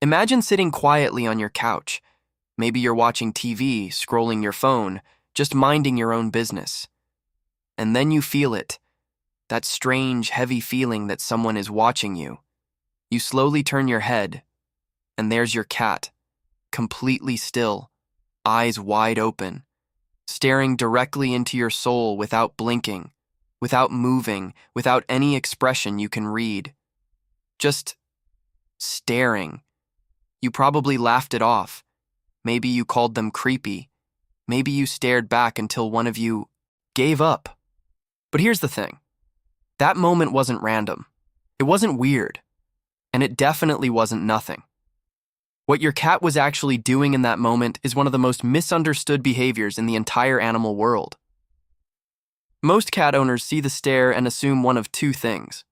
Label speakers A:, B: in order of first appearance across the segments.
A: Imagine sitting quietly on your couch. Maybe you're watching TV, scrolling your phone, just minding your own business. And then you feel it, that strange, heavy feeling that someone is watching you. You slowly turn your head, and there's your cat, completely still, eyes wide open, staring directly into your soul without blinking, without moving, without any expression you can read. Just staring. You probably laughed it off. Maybe you called them creepy. Maybe you stared back until one of you gave up. But here's the thing. That moment wasn't random. It wasn't weird. And it definitely wasn't nothing. What your cat was actually doing in that moment is one of the most misunderstood behaviors in the entire animal world. Most cat owners see the stare and assume one of two things.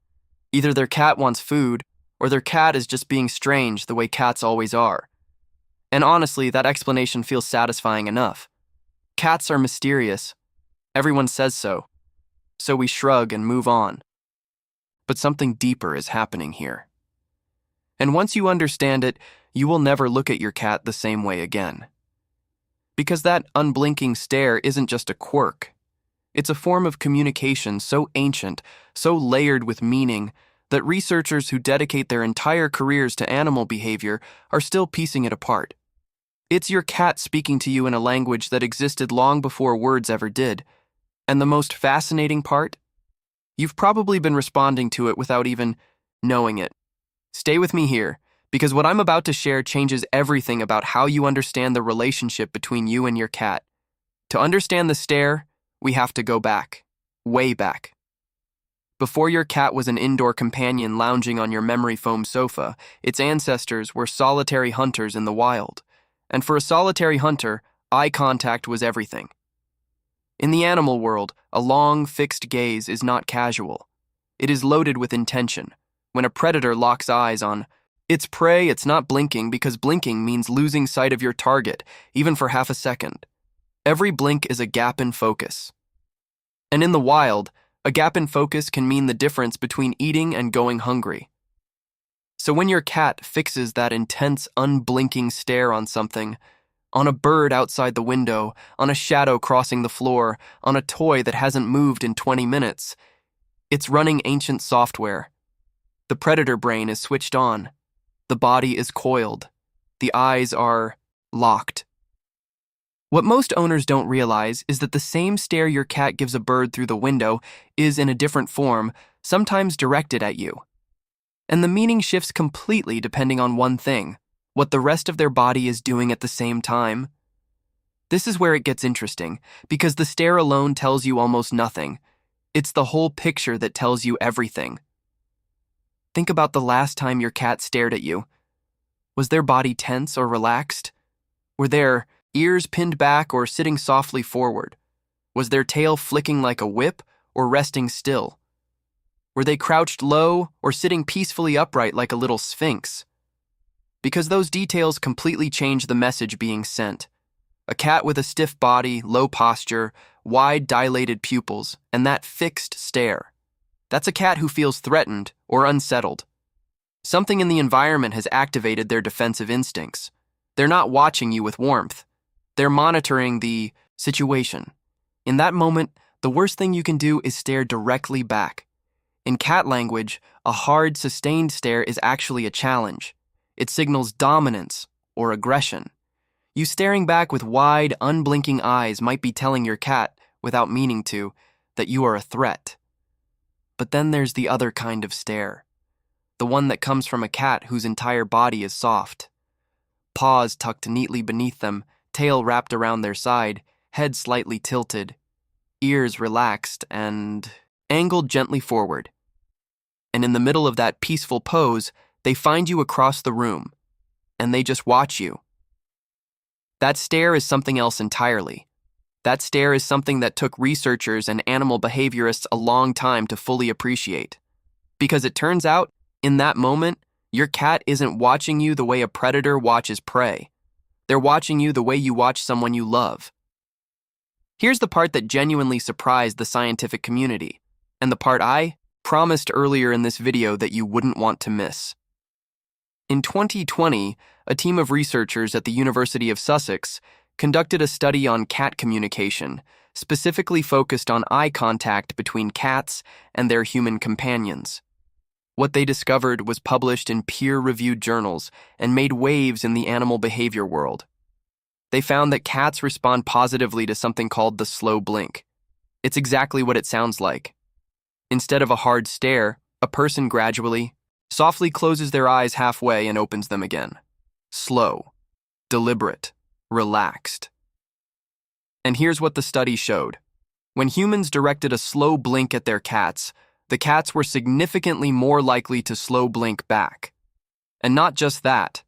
A: Either their cat wants food, or their cat is just being strange the way cats always are. And honestly, that explanation feels satisfying enough. Cats are mysterious. Everyone says so. So we shrug and move on. But something deeper is happening here. And once you understand it, you will never look at your cat the same way again. Because that unblinking stare isn't just a quirk. It's a form of communication so ancient, so layered with meaning, that researchers who dedicate their entire careers to animal behavior are still piecing it apart. It's your cat speaking to you in a language that existed long before words ever did. And the most fascinating part? You've probably been responding to it without even knowing it. Stay with me here, because what I'm about to share changes everything about how you understand the relationship between you and your cat. To understand the stare, we have to go back, way back. Before your cat was an indoor companion lounging on your memory foam sofa, its ancestors were solitary hunters in the wild. And for a solitary hunter, eye contact was everything. In the animal world, a long, fixed gaze is not casual. It is loaded with intention. When a predator locks eyes on its prey, it's not blinking because blinking means losing sight of your target, even for half a second. Every blink is a gap in focus. And in the wild, a gap in focus can mean the difference between eating and going hungry. So when your cat fixes that intense, unblinking stare on something, on a bird outside the window, on a shadow crossing the floor, on a toy that hasn't moved in 20 minutes, it's running ancient software. The predator brain is switched on. The body is coiled. The eyes are locked. What most owners don't realize is that the same stare your cat gives a bird through the window is in a different form, sometimes directed at you. And the meaning shifts completely depending on one thing, what the rest of their body is doing at the same time. This is where it gets interesting, because the stare alone tells you almost nothing. It's the whole picture that tells you everything. Think about the last time your cat stared at you. Was their body tense or relaxed? Were their ears pinned back or sitting softly forward? Was their tail flicking like a whip or resting still? Were they crouched low or sitting peacefully upright like a little sphinx? Because those details completely change the message being sent. A cat with a stiff body, low posture, wide dilated pupils, and that fixed stare. That's a cat who feels threatened or unsettled. Something in the environment has activated their defensive instincts. They're not watching you with warmth. They're monitoring the situation. In that moment, the worst thing you can do is stare directly back. In cat language, a hard, sustained stare is actually a challenge. It signals dominance or aggression. You staring back with wide, unblinking eyes might be telling your cat, without meaning to, that you are a threat. But then there's the other kind of stare. The one that comes from a cat whose entire body is soft. Paws tucked neatly beneath them, tail wrapped around their side, head slightly tilted, ears relaxed and angled gently forward. And in the middle of that peaceful pose, they find you across the room, and they just watch you. That stare is something else entirely. That stare is something that took researchers and animal behaviorists a long time to fully appreciate. Because it turns out, in that moment, your cat isn't watching you the way a predator watches prey. They're watching you the way you watch someone you love. Here's the part that genuinely surprised the scientific community, and the part I promised earlier in this video that you wouldn't want to miss. In 2020, a team of researchers at the University of Sussex conducted a study on cat communication, specifically focused on eye contact between cats and their human companions. What they discovered was published in peer-reviewed journals and made waves in the animal behavior world. They found that cats respond positively to something called the slow blink. It's exactly what it sounds like. Instead of a hard stare, a person gradually, softly closes their eyes halfway and opens them again. Slow, deliberate, relaxed. And here's what the study showed. When humans directed a slow blink at their cats, the cats were significantly more likely to slow blink back. And not just that,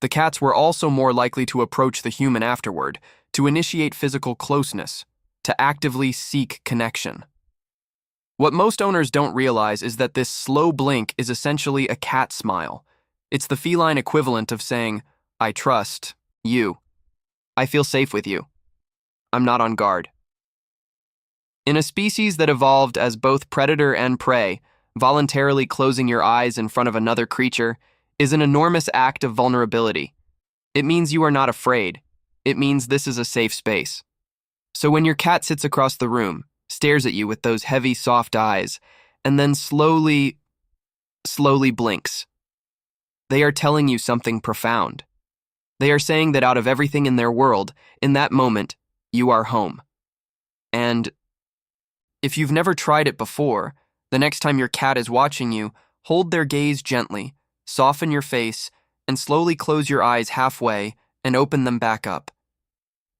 A: the cats were also more likely to approach the human afterward, to initiate physical closeness, to actively seek connection. What most owners don't realize is that this slow blink is essentially a cat smile. It's the feline equivalent of saying, "I trust you. I feel safe with you. I'm not on guard." In a species that evolved as both predator and prey, voluntarily closing your eyes in front of another creature is an enormous act of vulnerability. It means you are not afraid. It means this is a safe space. So when your cat sits across the room, stares at you with those heavy, soft eyes, and then slowly blinks, they are telling you something profound. They are saying that out of everything in their world, in that moment, you are home. And if you've never tried it before, the next time your cat is watching you, hold their gaze gently, soften your face, and slowly close your eyes halfway and open them back up.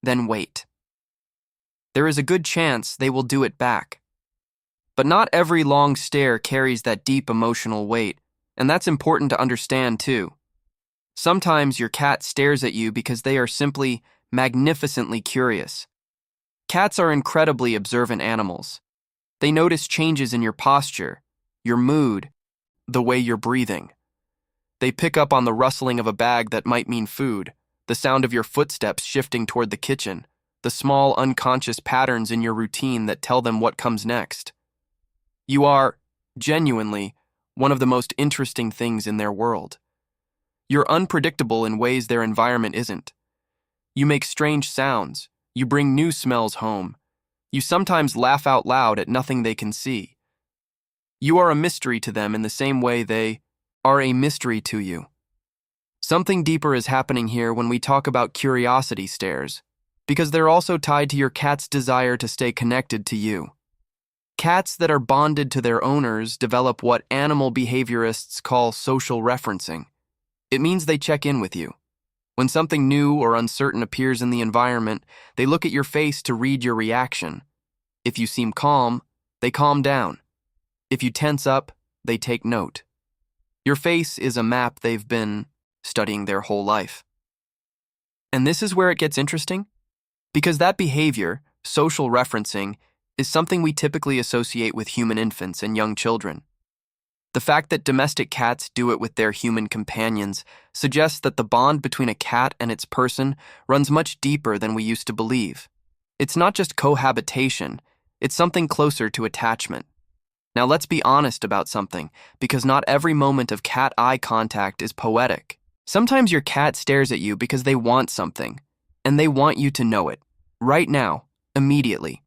A: Then wait. There is a good chance they will do it back. But not every long stare carries that deep emotional weight, and that's important to understand too. Sometimes your cat stares at you because they are simply magnificently curious. Cats are incredibly observant animals. They notice changes in your posture, your mood, the way you're breathing. They pick up on the rustling of a bag that might mean food, the sound of your footsteps shifting toward the kitchen, the small unconscious patterns in your routine that tell them what comes next. You are, genuinely, one of the most interesting things in their world. You're unpredictable in ways their environment isn't. You make strange sounds. You bring new smells home. You sometimes laugh out loud at nothing they can see. You are a mystery to them in the same way they are a mystery to you. Something deeper is happening here when we talk about curiosity stares, because they're also tied to your cat's desire to stay connected to you. Cats that are bonded to their owners develop what animal behaviorists call social referencing. It means they check in with you. When something new or uncertain appears in the environment, they look at your face to read your reaction. If you seem calm, they calm down. If you tense up, they take note. Your face is a map they've been studying their whole life. And this is where it gets interesting, because that behavior, social referencing, is something we typically associate with human infants and young children. The fact that domestic cats do it with their human companions suggests that the bond between a cat and its person runs much deeper than we used to believe. It's not just cohabitation, it's something closer to attachment. Now let's be honest about something, because not every moment of cat eye contact is poetic. Sometimes your cat stares at you because they want something, and they want you to know it, right now, immediately.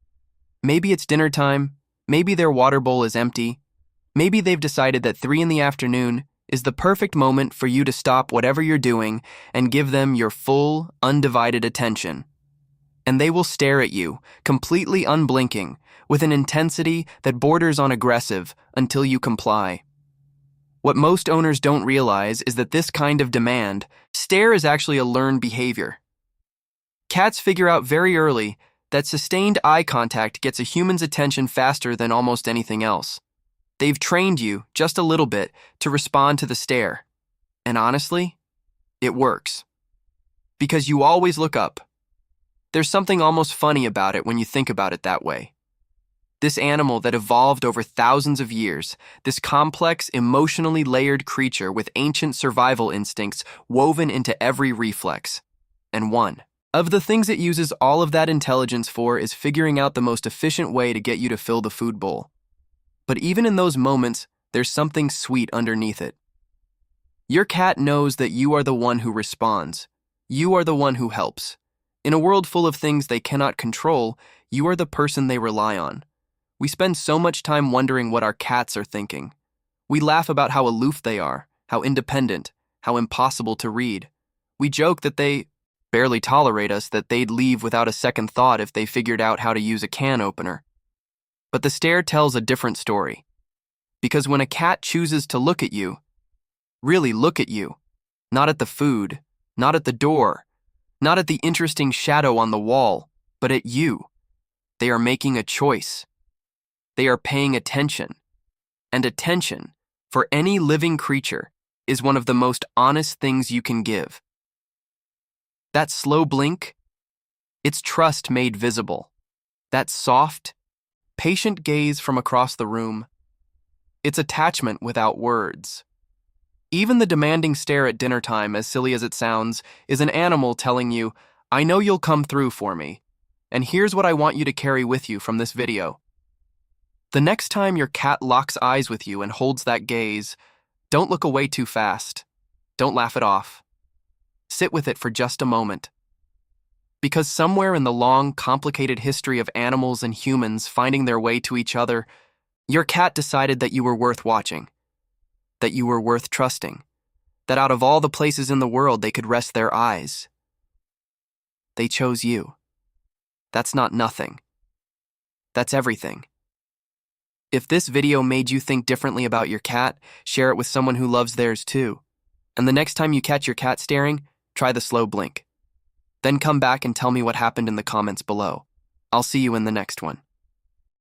A: Maybe it's dinner time, maybe their water bowl is empty, maybe they've decided that 3 p.m. is the perfect moment for you to stop whatever you're doing and give them your full, undivided attention. And they will stare at you, completely unblinking, with an intensity that borders on aggressive until you comply. What most owners don't realize is that this kind of demand, stare, is actually a learned behavior. Cats figure out very early that sustained eye contact gets a human's attention faster than almost anything else. They've trained you, just a little bit, to respond to the stare. And honestly, it works. Because you always look up. There's something almost funny about it when you think about it that way. This animal that evolved over thousands of years, this complex, emotionally layered creature with ancient survival instincts woven into every reflex. And one of the things it uses all of that intelligence for is figuring out the most efficient way to get you to fill the food bowl. But even in those moments, there's something sweet underneath it. Your cat knows that you are the one who responds. You are the one who helps. In a world full of things they cannot control, you are the person they rely on. We spend so much time wondering what our cats are thinking. We laugh about how aloof they are, how independent, how impossible to read. We joke that they barely tolerate us, that they'd leave without a second thought if they figured out how to use a can opener. But the stare tells a different story. Because when a cat chooses to look at you, really look at you, not at the food, not at the door, not at the interesting shadow on the wall, but at you, they are making a choice. They are paying attention. And attention, for any living creature, is one of the most honest things you can give. That slow blink, it's trust made visible. That soft, patient gaze from across the room, it's attachment without words. Even the demanding stare at dinner time, as silly as it sounds, is an animal telling you, I know you'll come through for me, and here's what I want you to carry with you from this video. The next time your cat locks eyes with you and holds that gaze, don't look away too fast. Don't laugh it off. Sit with it for just a moment. Because somewhere in the long, complicated history of animals and humans finding their way to each other, your cat decided that you were worth watching, that you were worth trusting, that out of all the places in the world they could rest their eyes, they chose you. That's not nothing. That's everything. If this video made you think differently about your cat, share it with someone who loves theirs too. And the next time you catch your cat staring, try the slow blink. Then come back and tell me what happened in the comments below. I'll see you in the next one.